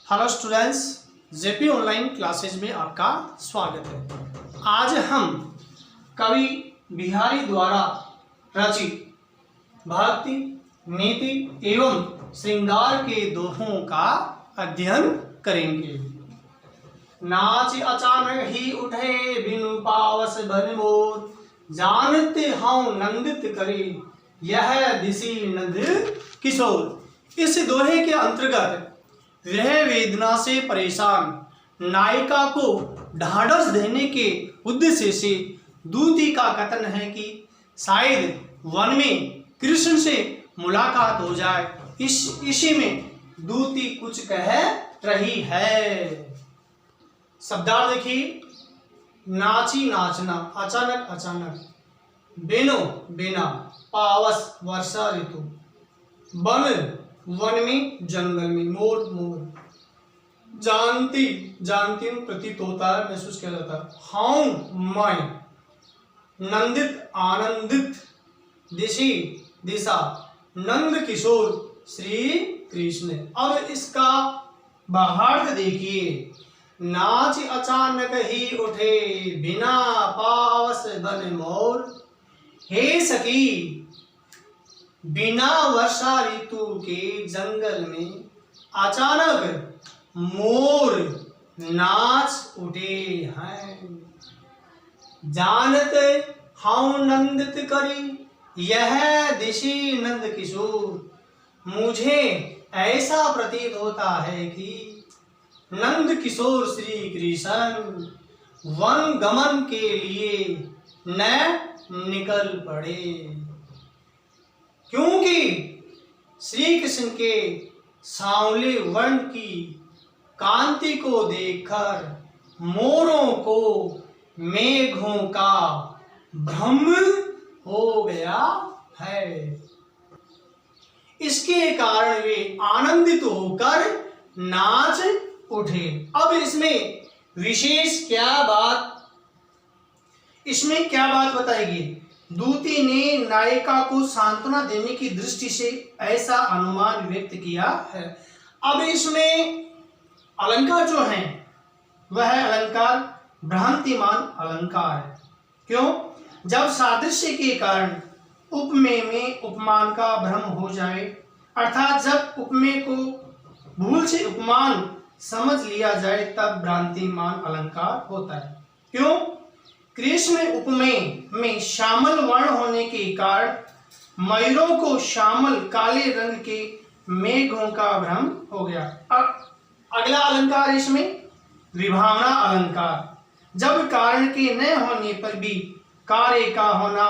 Hello students, JP online classes में आपका स्वागत है। आज हम कवि बिहारी द्वारा रचित भक्ति, नीति एवं श्रृंगार के दोहों का अध्ययन करेंगे। नाच अचानक ही उठे बिनु पावस बन मोर, जानते हूँ नंदित करे यह दिशी नंद किशोर। इस दोहे के अंतर्गत विरह वेदना से परेशान नायिका को ढाढ़स देने के उद्देश्य से दूती का कथन है कि शायद वन में कृष्ण से मुलाकात हो जाए। इसी में दूती कुछ कह रही है। शब्दार्थ देखिए, नाची नाचना, अचानक अचानक, बिनो बिना, पावस वर्षा ऋतु, बन वन में जंगल में, मोर मोर, जानती जानती प्रतीत होता है, महसूस किया जाता है। हाउ मैं, नंदित आनंदित, दिशी दिशा, नंद किशोर श्री कृष्ण। अब इसका भावार्थ देखिए। नाच अचानक ही उठे बिना पावस बन मोर, हे सखी बिना वर्षा ऋतु के जंगल में अचानक मोर नाच उठे हैं। जानते हाउ नंदित करी यह दिशी नंद किशोर। मुझे ऐसा प्रतीत होता है कि नंद किशोर श्री कृष्ण वन गमन के लिए न निकल पड़े, क्योंकि श्री कृष्ण के सांवले वर्ण की कांति को देखकर मोरों को मेघों का भ्रम हो गया है। इसके कारण वे आनंदित होकर नाच उठे। अब इसमें विशेष इसमें क्या बात बताएगी? दूती ने नायिका को सांत्वना देने की दृष्टि से ऐसा अनुमान व्यक्त किया है। अब इसमें अलंकार जो है वह अलंकार भ्रांतिमान अलंकार है। क्यों? जब सादृश्य के कारण उपमेय में उपमान का भ्रम हो जाए, अर्थात जब उपमेय को भूल से उपमान समझ लिया जाए, तब भ्रांतिमान अलंकार होता है। क्यों? कृष्ण उपमेय में श्यामल वर्ण होने के कारण मयूरों को श्यामल काले रंग के मेघों का भ्रम हो गया। अब अगला अलंकार इसमें विभावना अलंकार। जब कारण के न होने पर भी कार्य का होना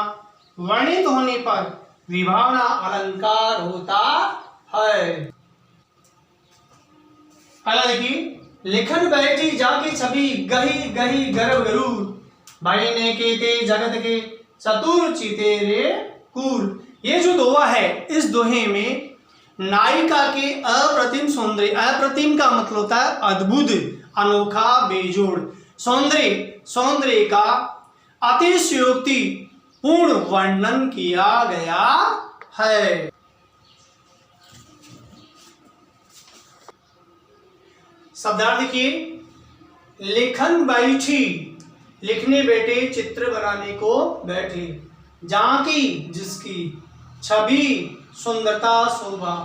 वर्णित होने पर विभावना अलंकार होता है। अगला देखिए, लिखन बैठी जाकी छवि गही गही गर्भ गरूर, भाई ने केते जगत के चतुर चिते रे कूर। ये जो दोहा है, इस दोहे में नायिका के अप्रतिम सौंदर्य, अप्रतिम का मतलब होता है अद्भुत, अनोखा, बेजोड़ सौंदर्य का अतिशयोक्ति पूर्ण वर्णन किया गया है। शब्दार्थ देखिए, लेखन बैठी, लिखने बैठे, चित्र बनाने को बैठे, जाकी जिसकी, छवि सुंदरता शोभा,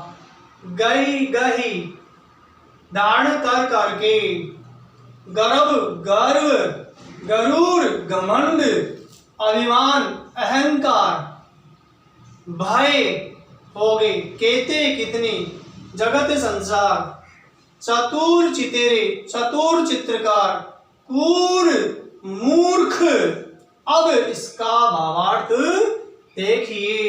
गई गही धारण कर करके, गर्व गर्व, गरूर घमंड, अभिमान अहंकार, भय हो गए, केते कितने, जगत संसार, चतुर चितेरे चतुर चित्रकार, कूर मूर्ख। अब इसका भावार्थ देखिए।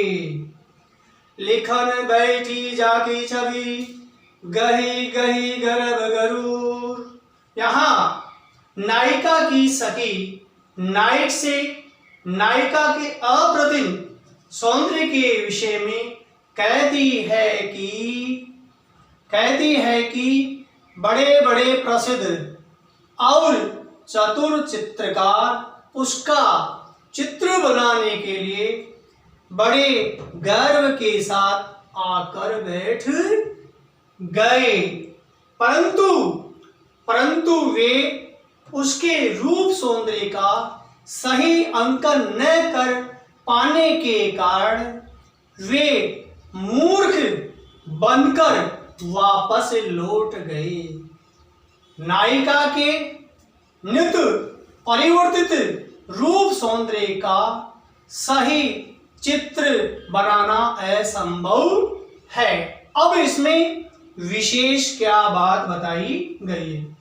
लिखन बैठी जाकी छवि गही गही गर्भ गरूर। यहाँ नायिका की सखी नायक से नायिका के अप्रतिम सौंदर्य के विषय में कहती है कि बड़े बड़े प्रसिद्ध और चतुर चित्रकार उसका चित्र बनाने के लिए बड़े गर्व के साथ आकर बैठ गए। परंतु परंतु वे उसके रूप सौंदर्य का सही अंकन न कर पाने के कारण वे मूर्ख बनकर वापस लौट गए। नायिका के नित परिवर्तित रूप सौंदर्य का सही चित्र बनाना असंभव है। अब इसमें विशेष क्या बात बताई गई है?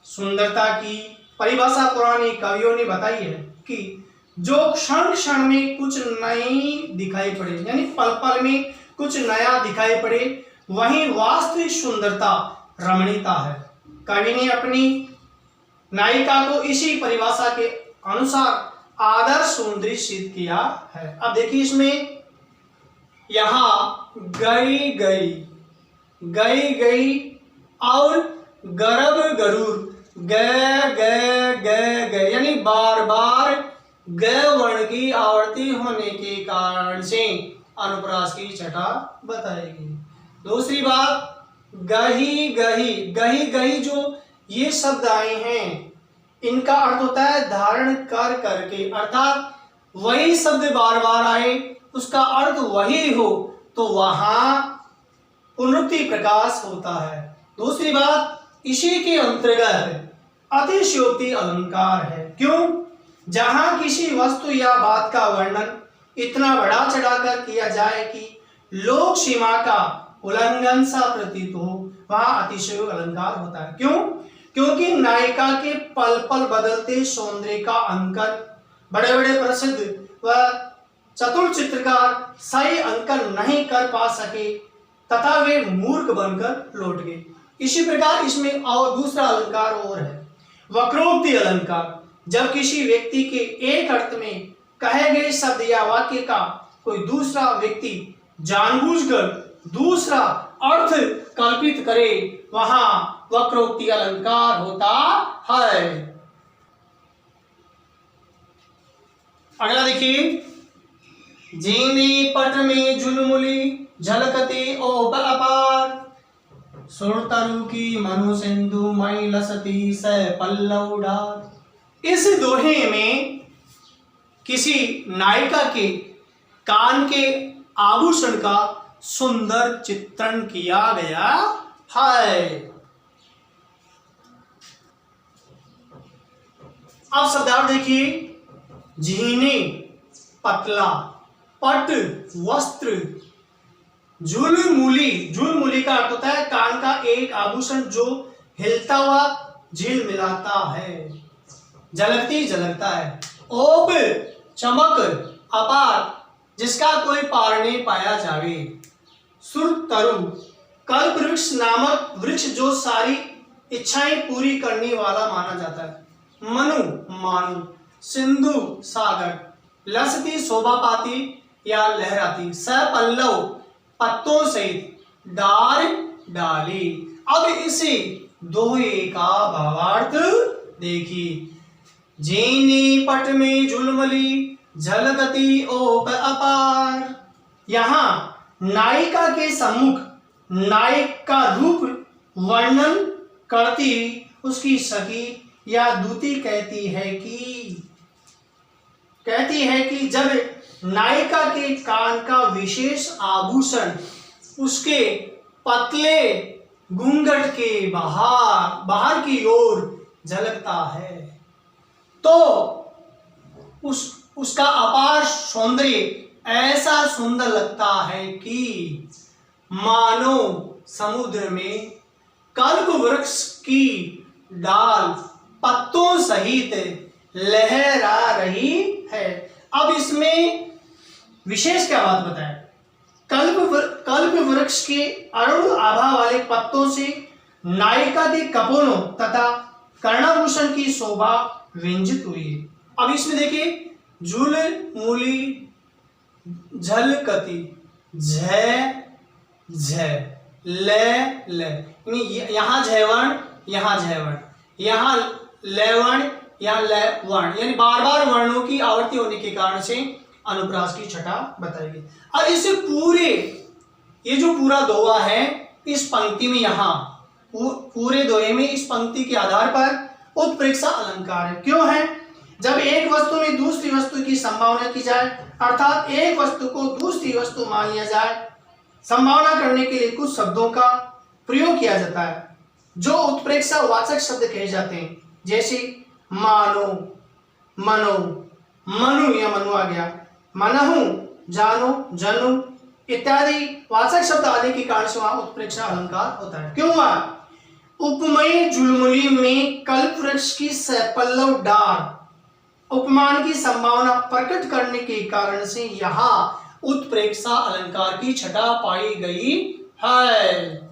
सुंदरता की परिभाषा पुराने कवियों ने बताई है कि जो क्षण क्षण में कुछ नई दिखाई पड़े, यानी पल पल में कुछ नया दिखाई पड़े, वही वास्तविक सुंदरता रमणीयता है। कवि ने अपनी नायिका को इसी परिभाषा के अनुसार आदर्श सुंदरी सिद्ध किया है। अब देखिए इसमें यहां गई गई, गई गई और गर्भ गरुर, ग यानी बार बार ग वर्ण की आवर्ती होने के कारण से अनुप्रास की छटा बताएगी। दूसरी बात, गही गही, गही गही जो ये शब्द आए हैं, इनका अर्थ होता है धारण कर करके, अर्थात वही शब्द बार बार आए, उसका अर्थ वही हो तो वहां पुनरुक्ति प्रकाश होता है। दूसरी बात, इसी के अंतर्गत अतिशयोक्ति अलंकार है। क्यों? जहां किसी वस्तु या बात का वर्णन इतना बढ़ा चढ़ाकर किया जाए कि लोक सीमा का उल्लंघन सा प्रतीत हो, वहां अतिशयोक्ति अलंकार होता है। क्यों? क्योंकि नायिका के पल पल बदलते सौंदर्य का अंकन बड़े बड़े प्रसिद्ध व चतुर चित्रकार सही अंकन नहीं कर पा सके तथा वे मूर्ख बनकर लौट गए। इसी प्रकार इसमें और दूसरा अलंकार और है, वक्रोक्ति अलंकार। जब किसी व्यक्ति के एक अर्थ में कहे गए शब्द या वाक्य का कोई दूसरा व्यक्ति जानबूझकर दूसरा अर्थ कल्पित करे, वहां वक्रोक्ति अलंकार होता है। अगला देखिए, जीनी पट में झुलमुली झलकती ओप अपार, सुरतरु की मनु सिंधु मई लसती स पल्लव डार। इस दोहे में किसी नायिका के कान के आभूषण का सुंदर चित्रण किया गया है। अब शब्दार्थ देखिए, झीने पतला, पट वस्त्र, झुलमुली, झुलमुली का अर्थ होता है कान का एक आभूषण जो हिलता हुआ झिल मिलाता है, झलकती झलकता है, ओप चमक, अपार जिसका कोई पार नहीं पाया जावे, सुरतरु कल्प वृक्ष नामक वृक्ष जो सारी इच्छाएं पूरी करने वाला माना जाता है, मनु मानु, सिंधु सागर, लसती शोभा पाती या लहराती, सपल्लव पत्तों सहित, डार डाली। अब इसे दोहे का भावार्थ देखिए, जीनी पट में झुलमली झलकती ओप अपार। यहां नायिका के सम्मुख नायक का रूप वर्णन करती उसकी सखी या दूती कहती है कि जब नायिका के कान का विशेष आभूषण उसके पतले घूंघट के बाहर की ओर झलकता है तो उसका अपार सौंदर्य ऐसा सुंदर लगता है कि मानो समुद्र में कल्प वृक्ष की डाल पत्तों सहित लहरा रही है। अब इसमें विशेष क्या बात बताएं? कल्प वृक्ष के अरुण आभा वाले पत्तों से नायिका के कपोलों तथा कर्णाभूषण की शोभा व्यंजित हुई। अब इसमें देखिए, झूल मूली झलकती, झ झ ल, यहाँ झैवर्ण, यहाँ झैवर्ण, यहाँ लवर्ण, यहाँ लवर्ण, यानी बार बार वर्णों की आवर्ती होने के कारण से अनुप्रास की छटा बताएगी। और इसे पूरे ये जो पूरा दोहा है, इस पंक्ति में यहाँ पूरे दोहे में इस पंक्ति के आधार पर उत्प्रेक्षा अलंकार है। क्यों है? जब एक वस्तु में दूसरी वस्तु की संभावना की जाए, अर्थात एक वस्तु को दूसरी वस्तु मान लिया जाए, संभावना करने के लिए कुछ शब्दों का प्रयोग किया जाता है जो उत्प्रेक्षा वाचक शब्द कहे जाते हैं, जैसे मानो, मनो, मनु या मनु आ गया, मनहु, जानो, जनु इत्यादि वाचक शब्द आने के कारण से वहां उत्प्रेक्षा अलंकार होता है। क्यों हुआ? उपमेय जुलमुली में कल्प वृक्ष की सपल्लव डार उपमान की संभावना प्रकट करने के कारण से यहाँ उत्प्रेक्षा अलंकार की छटा पाई गई है।